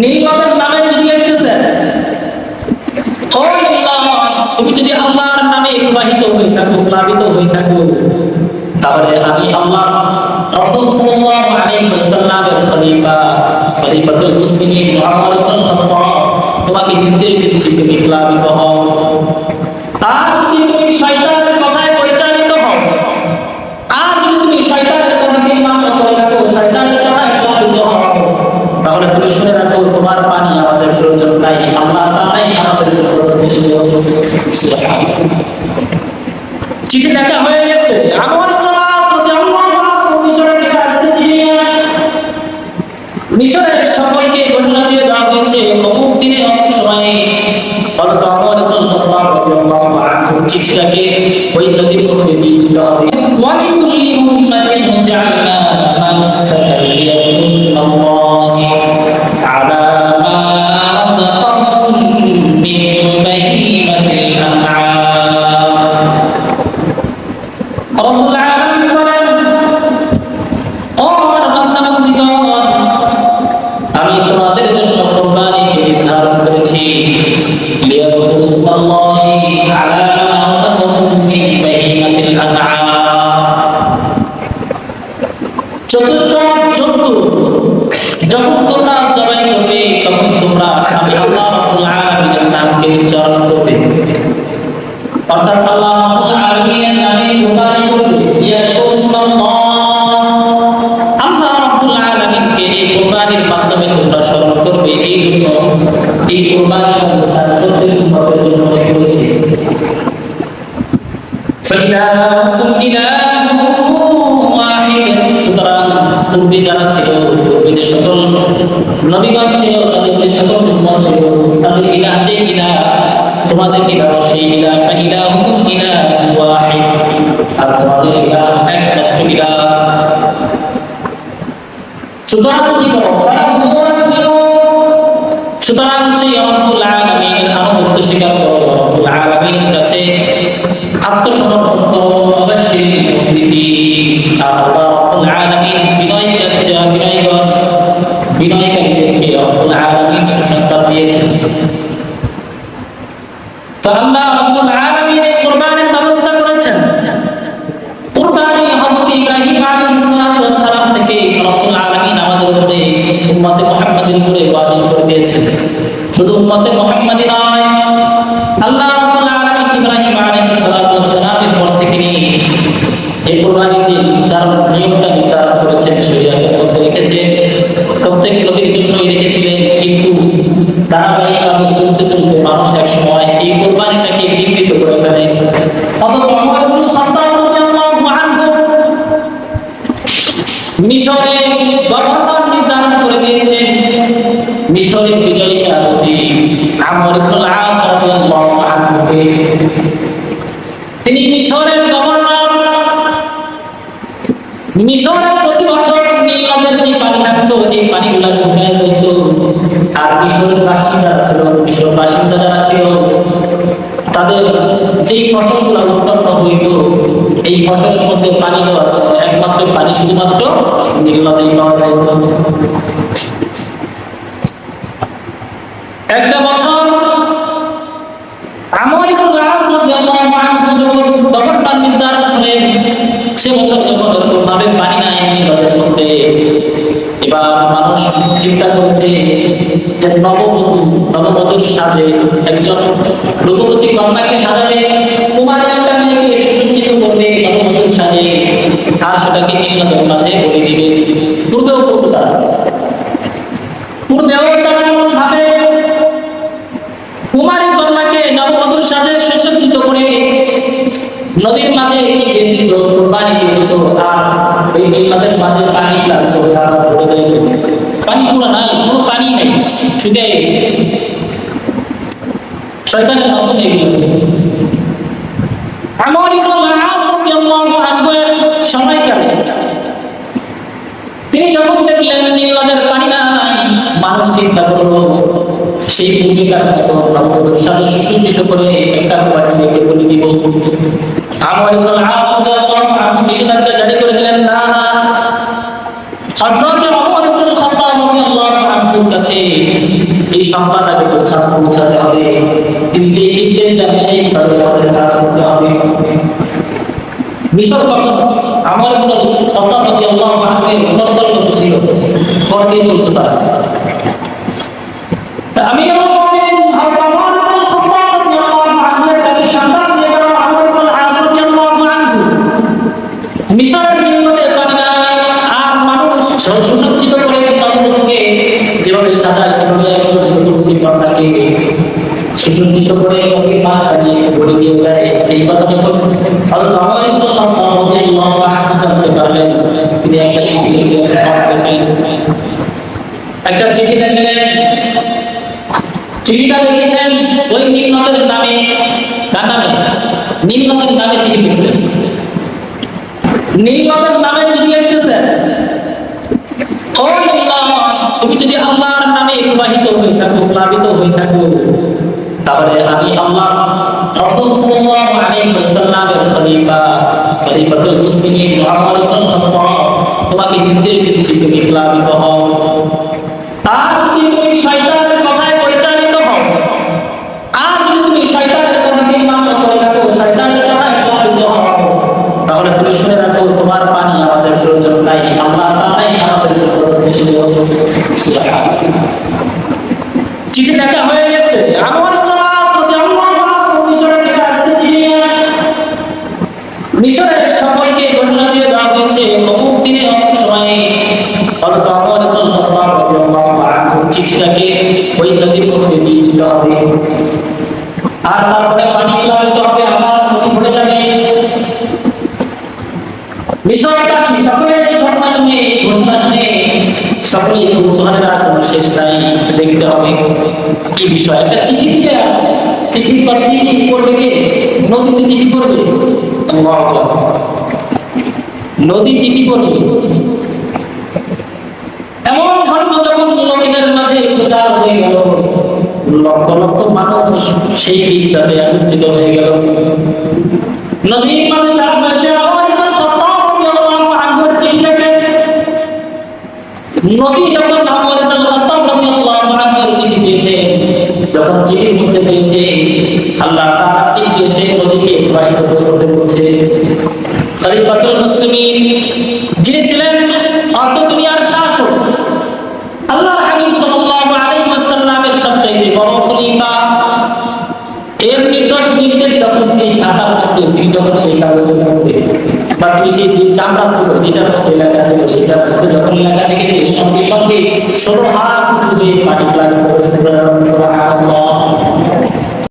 নীলনদের নামে চিঠি লিখতেছেন, ও নীলনদ, তুমি যদি আল্লাহর নামে প্রবাহিত হয়ে থাকো, প্লাবিত হয়ে থাকো, তাহলে আমি আল্লাহ রাসূল সাল্লাল্লাহু আলাইহি ওয়াসাল্লামের খলিফাতুল মুসলিমিন মুহাম্মদ ইবনে খাত্তাব তোমাকে নির্দেশ দিচ্ছি, তুমি প্লাবিত হও। আর যদি তুমি শয়তানের কথায় পরিচালিত হও, আর যদি তুমি শয়তানের কথাকে মান্য করে থাকো, শয়তানের কথায় প্লাবিত হও, তাহলে তুমি শুনে রাখো, তোমার পানি আমাদের প্রয়োজন নাই, আল্লাহ তাআলাই আমাদের জন্য যথেষ্ট। চিঠি লেখা হয়ে গেছে। আমর ইবনে আস রাদিয়াল্লাহু আনহু মিশরে থেকে আসছে চিঠি নিয়ে। মিশরের সকলকে ঘোষণা দিয়ে দেওয়া হয়েছে, অমুক দিনে অমুক সময়ে হযরত আমর ইবনে খাত্তাব রাদিয়াল্লাহু আনহু চিঠিটাকে ওই নদীর উপরে দিয়ে দিতে হবে। ওয়ালিকুল্লি উম্মাতিন জাআলনা মানসাকান লিয়াকুনু ইসমাল্লাহি আলা মা রাযাকাহুম মিন বাহিমাতিল আনআম। রব্বুল আলামিন বলেন, ও আমার বান্দা-বান্দীগণ, আমি তোমাদের জন্য কুরবানিকে নির্ধারণ করেছি, লিয়াকুনু ইসমাল্লাহি আলা মা রাযাকাহুম মিন বাহিমাতিল আনআম। চতুর্থ জন্তু যখন তোমরা জবাই করবে, তখন তোমরা আমি আল্লাহ রাব্বুল আলামিনের নামকে উচ্চারণ করবে, অর্থাৎ আল্লাহ রাব্বুল আলামিনের নামে কুরবানি করবে। ইয়াকুনু ইসমাল্লাহ, আল্লাহ রাব্বুল আলামিনকে এই কুরবানির মাধ্যমে তোমরা স্মরণ করবে। এই জন্য এই কুরবানির ব্যবস্থা প্রত্যেক উম্মতের জন্য করেছে। ফাইলাকুম ইলাহুম ওয়াহিদ, সুতরাং পূর্বে যারা ছিল, পূর্বে যে সকল নবীগণ ছিল, তাদের যে সকল উম্মত ছিল, তাদের ইলাহ যে ইলাহ, তোমাদের ইলাহ সেই ইলাহ, ফাইলাহুম ইলাহুম ওয়াহিদ, আর তোমাদের ইলাহ একমাত্র ইলাহ। সুতরাং কি করো? সুতরাং সেই রব্বুল আলামিনের আনুগত্য স্বীকার করো, রব্বুল আলামিনের কাছে আত্মসমর্পণ করো, অবশ্যই নীতি। আর আল্লাহ রব্বুল আলামিন বিনয়কারীদেরকে রব্বুল আলামিন সুসংবাদ দিয়েছেন। তো আল্লাহ রব্বুল আলামিন এই কুরবানির ব্যবস্থা করেছেন। কুরবানি হযরত ইব্রাহিম আলাইহিস সালাম থেকে রব্বুল আলামিন আমাদের উপরে, উম্মতে মুহাম্মাদের উপরে ওয়াজিব করে দিয়েছেন। শুধু উম্মতে মুহাম্মাদি নয়, আল্লাহ রাব্বুল আলামিন ইব্রাহিম আলাইহিস সালামের পর থেকে এই কুরবানির যে নিয়মটা নির্ধারণ করেছেন, শরীয়তের মধ্যে রেখেছেন, প্রত্যেক নবীর জন্যই রেখেছিলেন। কিন্তু ধারাবাহিকভাবে চলতে চলতে মানুষ এক সময় এই কুরবানিটাকে বিকৃত করে ফেলে। হযরত ওমর ইবনে খাত্তাব রাদিয়াল্লাহু আনহু মিশরে গভর্নর নির্ধারণ করে দিয়েছেন। মিশরের বিজয়ী সেনাপতি আমর ইবনে আস রাদিয়াল্লাহু আনহুকে তিনি মিশরের গভর্নর। মিশরে প্রতি বছর নীল নদের যে পানি থাকতো, এই পানিগুলো শুকিয়ে যেত। আর মিশরের বাসিন্দা যারা ছিল, তাদের যেই ফসলগুলো উৎপন্ন হইত, এই ফসলের মধ্যে পানি দেওয়ার জন্য একমাত্র পানি শুধুমাত্র নীল নদেই পাওয়া যাইত। একটা বছর আমর ইবনে আস রাদিয়াল্লাহু আনহু যখন গভর্নর নির্ধারণ করেন, সে বছর যখন কোনোভাবে পানি নাই নদের মধ্যে, এবার মানুষ চিন্তা করছে যে নববধূর সাজে একজন রূপবতী কন্যাকে সাজাবে, কুমারী একটা মেয়েকে সুসজ্জিত করবে নববধূর সাজে, আর সেটাকে নীল নদের মাঝে বলি দিবে। পূর্বেও তারা এমন ভাবে কুমারী কন্যাকে নববধূর সাজে সুসজ্জিত করে নদীর মাঝে কুরবানি দিয়ে দিত। আর ওই নীল নদের মাঝে পানি লাগতো, ভরে যাইত। পানি পুরো নাই, কোনো পানি নেই, শুকিয়ে গেছে। শয়তানের শব্দ নেই। আমর ইবনে আস রাদিয়াল্লাহু আনহু এর সময়কালে তিনি যখন দেখলেন নীল নদের পানি নাই, মানুষ চিন্তা করলো সেই ভূমিকার মতো নববধূর সাথে সুসজ্জিত করে একটা কুমারী মেয়েকে বলি দিব। আমর ইবনে আস রাদিয়াল্লাহু আনহু নিষেধাজ্ঞা জারি করে দিলেন, না, হযরত ওমর ইবনে খাত্তাব রাদিয়াল্লাহু আনহুর কাছে কাছে এই সংবাদ আগে পৌঁছাতে হবে, তিনি যে নির্দেশ দেন সেইভাবে আমাদের কাজ করতে হবে। মিশর গঠন আমার কোনো অত্যাপতি আল্লাহ মাহমের অন্তর্গত ছিল, কর দিয়ে চলতে পারে। আমি মিশরের নির্মাণের পানি নাই, আর মানুষ সুসজ্জিত করে তরুণকে যেভাবে সাজায় সেভাবে একজন কন্যাকে সুসজ্জিত করে নদীর মাঝখানে গড়ে দিয়ে দেয়। এই কথা যখন হযরত ওমর ইবনে খাত্তাব রাদিয়াল্লাহু আনহু জানতে পারলেন, তিনি একটা চিঠি লিখলেন। চিঠিটা লিখেছেন ওই নীল নদের নামে, কার নামে? নীল নদের নামে চিঠি লিখছেন। নীল নদের নামে চিঠি লিখতেছেন, ও নীল নদ, তুমি যদি আল্লাহর নামে প্রবাহিত হয়ে থাকো, প্লাবিত হয়ে থাকো, তাহলে আমি আল্লাহ রাসূল সাল্লাল্লাহু আলাইহি ওয়াসাল্লামের খলিফাতুল মুসলিমিন মুহাম্মদ ইবনে খাত্তাব তোমাকে নির্দেশ দিচ্ছি, তুমি প্লাবিত হও। আর যদি তুমি শয়তানের কথায় পরিচালিত হও, আর যদি তুমি শয়তানের কথাকে মান্য করে থাকো, শয়তানের কথায় প্লাবিত হও, তাহলে তুমি শুনে রাখো, তোমার পানি আমাদের প্রয়োজন নাই, আল্লাহ তাআলাই আমাদের জন্য যথেষ্ট। চিঠি লেখা হয়ে গেছে। আমার মিশরের সকলকে ঘোষণা দিয়ে দেওয়া হয়েছে, অমুক দিনে অমুক সময়ে হযরত ওমর ইবনে খাত্তাব রাদিয়াল্লাহু আনহু চিঠিটাকে ওই নদীর মধ্যে দিয়ে দিতে হবে, আর তারপরে পানি প্লাবিত হবে, আবার নদী ভরে যাবে। মিশরবাসী সকলে এই ঘটনা শুনে, এই ঘোষণা শুনে সকলেই কৌতূহলের আর কোনো শেষ নাই। দেখতে হবে কি বিষয়। একটা চিঠি দিলে চিঠি পড়বে কে? নদীতে চিঠি পড়বে, নদী চিঠি পড়বে। এমন ঘটনা যখন লোকেদের মাঝে প্রচার হয়ে গেল, লক্ষ লক্ষ মানুষ সেই বিষটাতে একত্রিত হয়ে গেল। নদীর মাঝে যারা হয়েছে, ওমর ইবনে খাত্তাব রাদিয়াল্লাহু আনহুর চিঠিটাকে নদী যখন ওমর ইবনে খাত্তাব রাদিয়াল্লাহু আনহুর চিঠি পেয়েছে, যখন চিঠির মধ্যে পেয়েছে আল্লাহ তাআলা দিকে সেই নদীকে প্রবাহিত করতে বলছে, খলিফাতুল মুসলিমিন যিনি ছিলেন অর্ধ দুনিয়ার শাসক, আল্লাহর হাবিব সাল্লাল্লাহু আলাইহি ওয়াসাল্লামের সবচেয়ে বড় খলিফা, এর নির্দেশ যখন তিনি ঢাকার মধ্যে, তিনি যখন সেই কাগজের মধ্যে বা তিনি সেই চামড়া ছিল যেটার মধ্যে লেখা ছিল, সেটার মধ্যে যখন লেখা দেখেছে, সঙ্গে সঙ্গে 16 হাত উঁচু হয়ে পানি প্লাবিত হয়েছে।